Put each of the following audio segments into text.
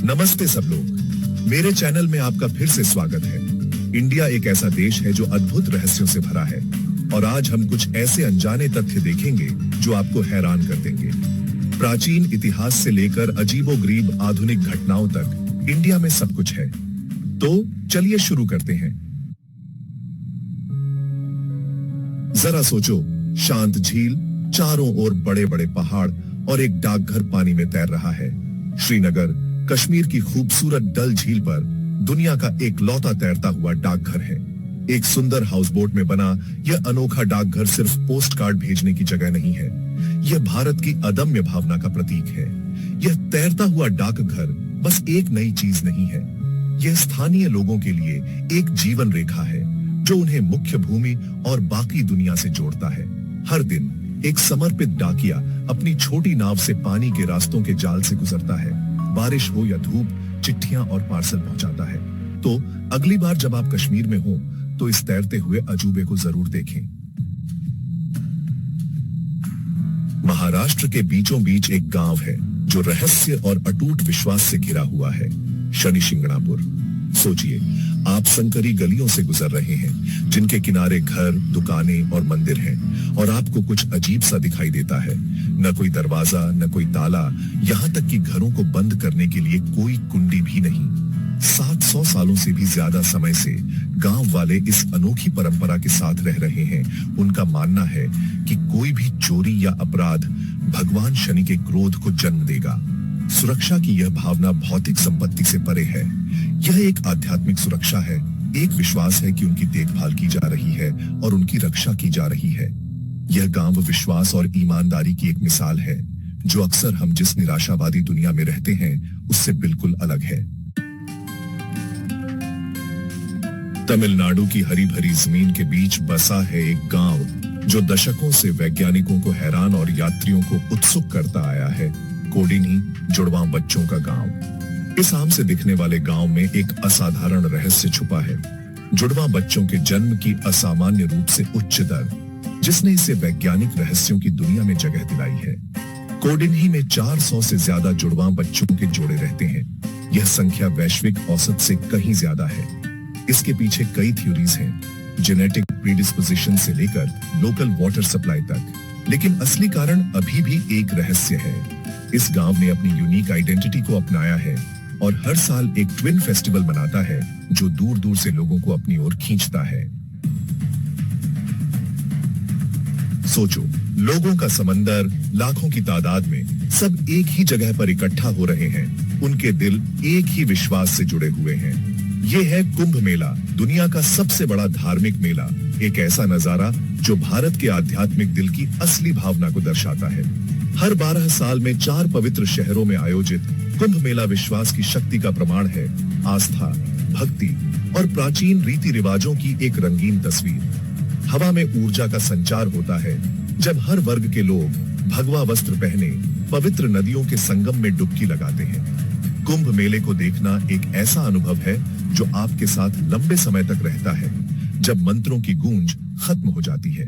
नमस्ते सब लोग, मेरे चैनल में आपका फिर से स्वागत है। इंडिया एक ऐसा देश है जो अद्भुत रहस्यों से भरा है और आज हम कुछ ऐसे अनजाने तथ्य देखेंगे जो आपको हैरान कर देंगे। प्राचीन इतिहास से लेकर अजीबोगरीब आधुनिक घटनाओं तक इंडिया में सब कुछ है। तो चलिए शुरू करते हैं। जरा सोचो, शांत झील, चारों ओर बड़े बड़े पहाड़ और एक डाकघर पानी में तैर रहा है। श्रीनगर, कश्मीर की खूबसूरत डल झील पर दुनिया का एक लौता तैरता हुआ डाकघर है। एक सुंदर हाउस बोट में बना यह अनोखा डाकघर सिर्फ पोस्ट कार्ड भेजने की जगह नहीं है, यह भारत की अदम्य भावना का प्रतीक है। यह तैरता हुआ डाकघर बस एक नई चीज नहीं है, यह स्थानीय लोगों के लिए एक जीवन रेखा है जो उन्हें मुख्य भूमि और बाकी दुनिया से जोड़ता है। हर दिन एक समर्पित डाकिया अपनी छोटी नाव से पानी के रास्तों के जाल से गुजरता है। बारिश हो या धूप, चिट्ठियां और पार्सल पहुंचाता है। तो अगली बार जब आप कश्मीर में हो तो इस तैरते हुए अजूबे को जरूर देखें। महाराष्ट्र के बीचों बीच एक गांव है जो रहस्य और अटूट विश्वास से घिरा हुआ है, शनि शिंगणापुर। सोचिए, आप संकरी गलियों से गुजर रहे हैं जिनके किनारे घर, दुकानें और मंदिर हैं और आपको कुछ अजीब सा दिखाई देता है। न कोई दरवाजा, न कोई ताला, यहाँ तक कि घरों को बंद करने के लिए कोई कुंडी भी नहीं। 700 सालों से भी ज्यादा समय से गांव वाले इस अनोखी परंपरा के साथ रह रहे हैं। उनका मानना है कि कोई भी चोरी या अपराध भगवान शनि के क्रोध को जन्म देगा। सुरक्षा की यह भावना भौतिक संपत्ति से परे है, यह एक आध्यात्मिक सुरक्षा है। एक विश्वास है कि उनकी देखभाल की जा रही है और उनकी रक्षा की जा रही है। यह गांव विश्वास और ईमानदारी की एक मिसाल है जो अक्सर हम जिस निराशावादी दुनिया में रहते हैं उससे बिल्कुल अलग है। तमिलनाडु की हरी भरी जमीन के बीच बसा है एक गांव जो दशकों से वैज्ञानिकों को हैरान और यात्रियों को उत्सुक करता आया है। कोडिनी, जुड़वां बच्चों का गांव। इस आम से दिखने वाले गांव में एक असाधारण रहस्य छुपा है। जुड़वां बच्चों के जन्म की असामान्य रूप से उच्च दर, जिसने इसे वैज्ञानिक रहस्यों की दुनिया में जगह दिलाई है। कोडिनी में 400 से ज्यादा जुड़वां बच्चों के जोड़े रहते हैं। यह संख्या वैश्विक औसत से कहीं ज्यादा है। इसके पीछे कई थ्योरीज हैं, जेनेटिक प्रीडिस्पोजिशन से लेकर लोकल वाटर सप्लाई तक। लेकिन असली कारण अभी भी एक रहस्य है। इस गांव ने अपनी यूनिक आइडेंटिटी को अपनाया है और हर साल एक ट्विन फेस्टिवल मनाता है जो दूर दूर से लोगों को अपनी ओर खींचता है। सोचो, लोगों का समंदर, लाखों की तादाद में सब एक ही जगह पर इकट्ठा हो रहे हैं। उनके दिल एक ही विश्वास से जुड़े हुए हैं। ये है कुंभ मेला, दुनिया का सबसे बड़ा धार्मिक मेला। एक ऐसा नजारा जो भारत के आध्यात्मिक दिल की असली भावना को दर्शाता है। हर 12 साल में 4 पवित्र शहरों में आयोजित कुंभ मेला विश्वास की शक्ति का प्रमाण है। आस्था, भक्ति और प्राचीन रीति रिवाजों की एक रंगीन तस्वीर। हवा में ऊर्जा का संचार होता है जब हर वर्ग के लोग भगवा वस्त्र पहने पवित्र नदियों के संगम में डुबकी लगाते हैं। कुंभ मेले को देखना एक ऐसा अनुभव है जो आपके साथ लंबे समय तक रहता है, जब मंत्रों की गूंज खत्म हो जाती है।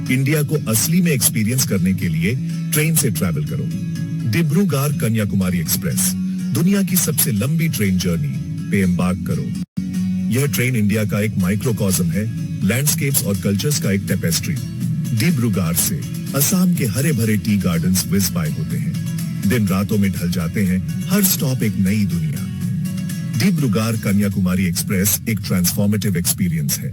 इंडिया को असली में एक्सपीरियंस करने के लिए ट्रेन से ट्रैवल करो। डिब्रूगढ़ कन्याकुमारी एक्सप्रेस, दुनिया की सबसे लंबी ट्रेन जर्नी पे एम्बार्क करो। यह ट्रेन इंडिया का एक माइक्रोकॉस्म है, लैंडस्केप्स और कल्चर्स का एक टेपेस्ट्री। डिब्रूगढ़ से असम के हरे भरे टी गार्डन्स विज बाय होते हैं। दिन रातों में ढल जाते हैं, हर स्टॉप एक नई दुनिया। डिब्रूगढ़ कन्याकुमारी एक्सप्रेस एक ट्रांसफॉर्मेटिव एक्सपीरियंस है।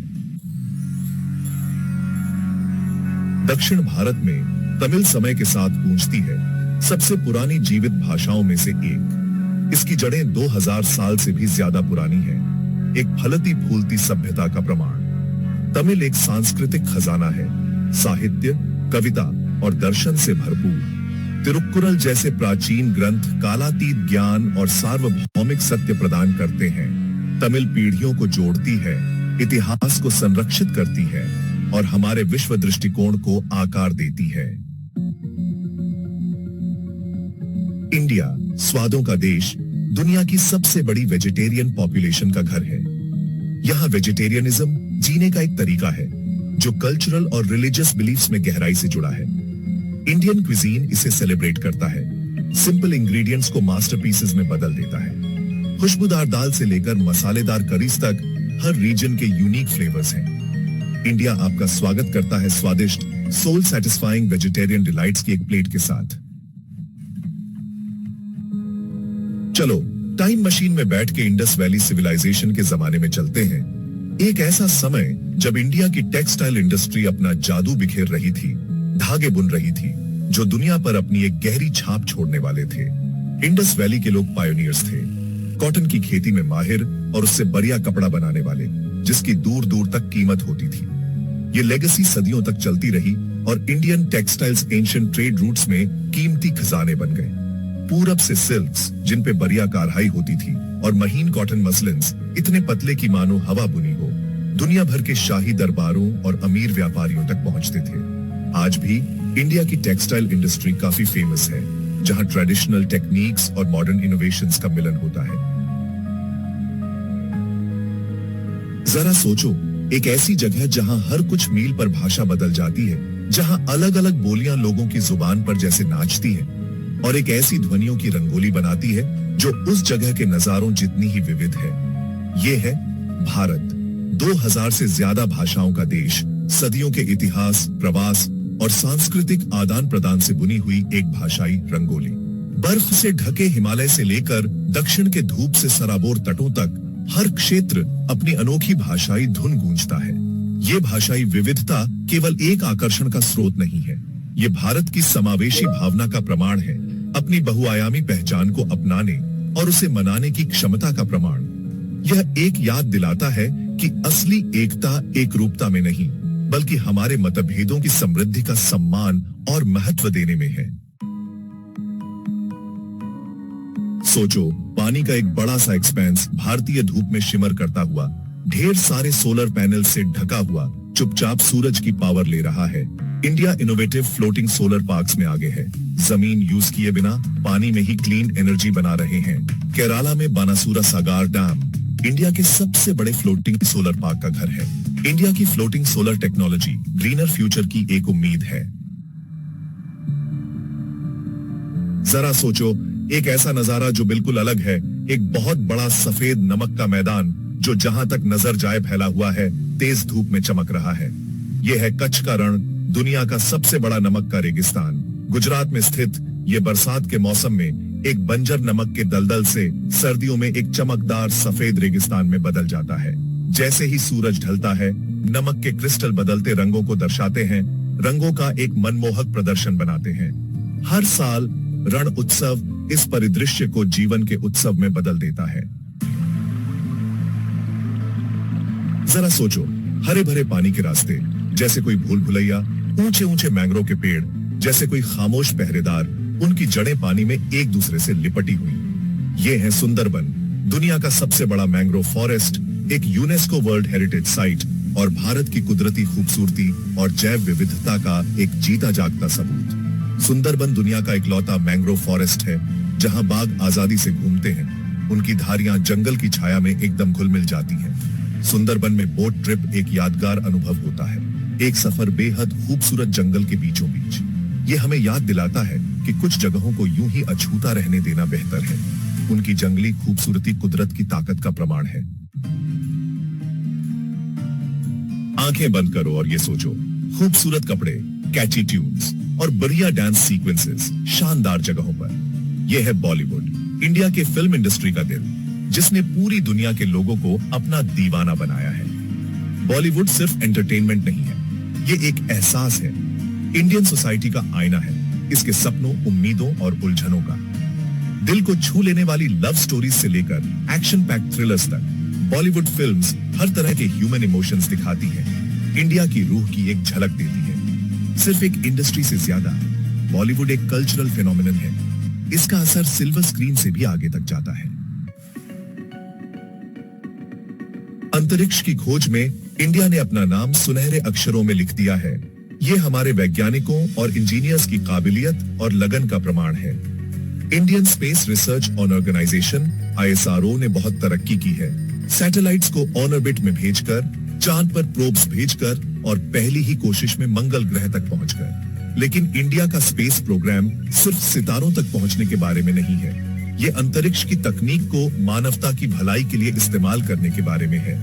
दक्षिण भारत में तमिल समय के साथ गूंजती है, सबसे पुरानी जीवित भाषाओं में से एक। इसकी जड़ें 2000 साल से भी ज्यादा पुरानी हैं, एक फलती फूलती सभ्यता का प्रमाण। तमिल एक सांस्कृतिक खजाना है, साहित्य, कविता और दर्शन से भरपूर। तिरुक्कुरल जैसे प्राचीन ग्रंथ कालातीत ज्ञान और सार्वभौमिक सत्य प्रदान करते हैं। तमिल पीढ़ियों को जोड़ती है, इतिहास को संरक्षित करती है और हमारे विश्व दृष्टिकोण को आकार देती है। इंडिया, स्वादों का देश, दुनिया की सबसे बड़ी वेजिटेरियन पॉपुलेशन का घर है। यहाँ वेजिटेरियनिज्म जीने का एक तरीका है जो कल्चरल और रिलीजियस बिलीफ्स में गहराई से जुड़ा है। इंडियन क्विजीन इसे सेलिब्रेट करता है। सिंपल इंग्रेडिएंट्स को मास्टरपीसेस में बदल देता है। खुशबूदार दाल से लेकर मसालेदार करीज तक हर रीजन के यूनिक फ्लेवर्स हैं। इंडिया आपका स्वागत करता है स्वादिष्ट, सोल सैटिस्फाइंग वेजिटेरियन डिलाइट्स की एक प्लेट के साथ। चलो टाइम मशीन में बैठ के इंडस वैली सिविलाइजेशन के जमाने में चलते हैं। एक ऐसा समय जब इंडिया की टेक्सटाइल इंडस्ट्री अपना जादू बिखेर रही थी, धागे बुन रही थी, जो दुनिया पर अपनी एक गहरी छाप छोड़ने वाले थे। इंडस वैली के लोग पायोनियर्स थे, कॉटन की खेती में माहिर और उससे बढ़िया कपड़ा बनाने वाले, जिसकी दूर दूर तक कीमत होती थी। ये लेगेसी सदियों तक चलती रही और Indian textiles ancient trade routes में कीमती खजाने बन गए। पूरब से सिल्क्स जिन पे बढ़िया कढ़ाई होती थी और महीन कॉटन मसलिन्स इतने पतले की मानो हवा बुनी हो, दुनिया भर के शाही दरबारों और अमीर व्यापारियों तक पहुंचते थे। आज भी इंडिया की टेक्सटाइल इंडस्ट्री काफी फेमस है, जहां ट्रेडिशनल टेक्निक्स और मॉडर्न इनोवेशंस का मिलन होता है। जरा सोचो, एक ऐसी जगह जहां हर कुछ मील पर भाषा बदल जाती है, जहां अलग अलग बोलियां लोगों की जुबान पर जैसे नाचती है, और एक ऐसी ध्वनियों की रंगोली बनाती है जो उस जगह के नजारों जितनी ही विविध है। ये है भारत, 2000 से ज्यादा भाषाओं का देश, सदियों के इतिहास, प्रवास और सांस्कृतिक आदान प्रदान से बुनी हुई एक भाषाई रंगोली। बर्फ से ढके हिमालय से लेकर दक्षिण के धूप से सराबोर तटों तक हर क्षेत्र अपनी अनोखी भाषाई धुन गूंजता है। ये भाषाई विविधता केवल एक आकर्षण का स्रोत नहीं है, ये भारत की समावेशी भावना का प्रमाण है, अपनी बहुआयामी पहचान को अपनाने और उसे मनाने की क्षमता का प्रमाण। यह एक याद दिलाता है कि असली एकता एक रूपता में नहीं, बल्कि हमारे मतभेदों की समृद्धि का सम्मान और महत्व देने में है। सोचो, पानी का एक बड़ा सा एक्सपेंस भारतीय धूप में शिमर करता हुआ, ढेर सारे सोलर पैनल से ढका हुआ, चुपचाप सूरज की पावर ले रहा है। India innovative floating solar parks में आगे है, जमीन यूज किए बिना पानी में ही क्लीन एनर्जी बना रहे हैं। केरला में बानासुरा सागर डैम इंडिया के सबसे बड़े फ्लोटिंग सोलर पार्क का घर है। इंडिया की floating solar technology greener future की एक उम्मीद है। जरा सोचो, एक ऐसा नजारा जो बिल्कुल अलग है, एक बहुत बड़ा सफेद नमक का मैदान जो जहां तक नजर जाए फैला हुआ है, तेज धूप में चमक रहा है। यह है कच्छ का रण, दुनिया का सबसे बड़ा नमक का रेगिस्तान। गुजरात में स्थित ये बरसात के मौसम में एक बंजर नमक के दलदल से सर्दियों में एक चमकदार सफेद रेगिस्तान में बदल जाता है। जैसे ही सूरज ढलता है, नमक के क्रिस्टल बदलते रंगों को दर्शाते हैं, रंगों का एक मनमोहक प्रदर्शन बनाते हैं। हर साल रण उत्सव इस परिदृश्य को जीवन के उत्सव में बदल देता है। जरा सोचो, हरे भरे पानी के रास्ते जैसे कोई भूल भुलैया, ऊंचे ऊंचे मैंग्रोव के पेड़ जैसे कोई खामोश पहरेदार, उनकी जड़ें पानी में एक दूसरे से लिपटी हुई। ये है सुंदरबन, दुनिया का सबसे बड़ा मैंग्रोव फॉरेस्ट, एक यूनेस्को वर्ल्ड हेरिटेज साइट और भारत की कुदरती खूबसूरती और जैव विविधता का एक जीता जागता सबूत। सुंदरबन दुनिया का इकलौता मैंग्रोव फॉरेस्ट है जहां बाघ आजादी से घूमते हैं, उनकी धारियां जंगल की छाया में एकदम घुल मिल जाती हैं। सुंदरबन में बोट ट्रिप एक यादगार अनुभव होता है, एक सफर बेहद खूबसूरत जंगल के बीचों बीच। ये हमें याद दिलाता है कि कुछ जगहों को यूं ही अछूता रहने देना बेहतर है। उनकी जंगली खूबसूरती कुदरत की ताकत का प्रमाण है। आंखें बंद करो और ये सोचो, खूबसूरत कपड़े, कैची ट्यून्स और बढ़िया डांस सीक्वेंसेस शानदार जगहों पर। यह है बॉलीवुड, इंडिया के फिल्म इंडस्ट्री का दिल, जिसने पूरी दुनिया के लोगों को अपना दीवाना बनाया है। बॉलीवुड सिर्फ एंटरटेनमेंट नहीं है, ये एक एहसास है, इंडियन सोसाइटी का आईना है, इसके सपनों, उम्मीदों और उलझनों का। दिल को छू लेने वाली लव स्टोरीज से लेकर एक्शन पैक्ड थ्रिलर्स तक बॉलीवुड फिल्म्स हर तरह के ह्यूमन इमोशंस दिखाती हैं, इंडिया की रूह की एक झलक देती है। सिर्फ एक इंडस्ट्री से ज्यादा बॉलीवुड एक कल्चरल फिनोमिनन है, इसका असर सिल्वर स्क्रीन से भी आगे तक जाता है। अंतरिक्ष की खोज में इंडिया ने अपना नाम सुनहरे अक्षरों में लिख दिया है। ये हमारे वैज्ञानिकों और इंजीनियर्स की काबिलियत और लगन का प्रमाण है। Indian space research organisation ISRO ने बहुत तरक्की की है। सैटेलाइट्स को ऑन ऑर्बिट में भेजकर, चांद पर प्रोब्स भेजकर और पहली ही कोशिश में मंगल ग्रह तक पहुंचकर लेकिन इंडिया का स्पेस प्रोग्राम सिर्फ सितारों तक पहुंचने के बारे में नहीं है। ये अंतरिक्ष की तकनीक को मानवता की भलाई के लिए इस्तेमाल करने के बारे में है।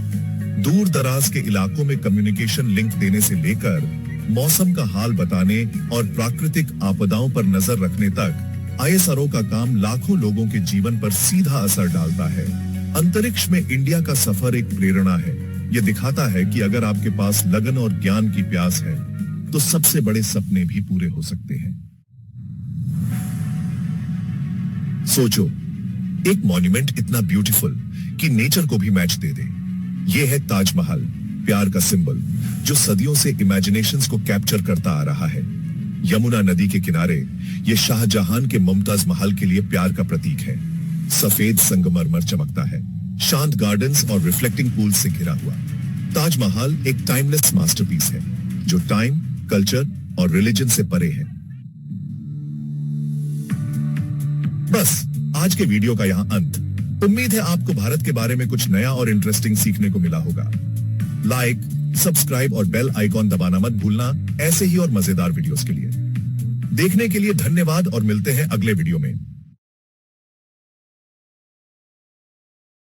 दूर दराज के इलाकों में कम्युनिकेशन लिंक देने से लेकर मौसम का हाल बताने और प्राकृतिक आपदाओं पर नजर रखने तक आईएसआरओ का काम लाखों लोगों के जीवन पर सीधा असर डालता है। अंतरिक्ष में इंडिया का सफर एक प्रेरणा है। यह दिखाता है कि अगर आपके पास लगन और ज्ञान की प्यास है तो सबसे बड़े सपने भी पूरे हो सकते हैं। सोचो, एक मॉन्यूमेंट इतना ब्यूटीफुल कि नेचर को भी मैच दे दे। यह है ताजमहल, प्यार का सिंबल जो सदियों से इमेजिनेशंस को कैप्चर करता आ रहा है। यमुना नदी के किनारे यह शाहजहां के मुमताज महल के लिए प्यार का प्रतीक है। सफेद संगमरमर चमकता है, शांत गार्डन्स और रिफ्लेक्टिंग पूल से घिरा हुआ। ताजमहल एक टाइमलेस मास्टरपीस है जो टाइम, कल्चर और रिलीजन से परे है। बस आज के वीडियो का यहां अंत। उम्मीद है आपको भारत के बारे में कुछ नया और इंटरेस्टिंग सीखने को मिला होगा। लाइक, सब्सक्राइब और बेल आइकॉन दबाना मत भूलना ऐसे ही और मजेदार वीडियोस के लिए। देखने के लिए धन्यवाद और मिलते हैं अगले वीडियो में।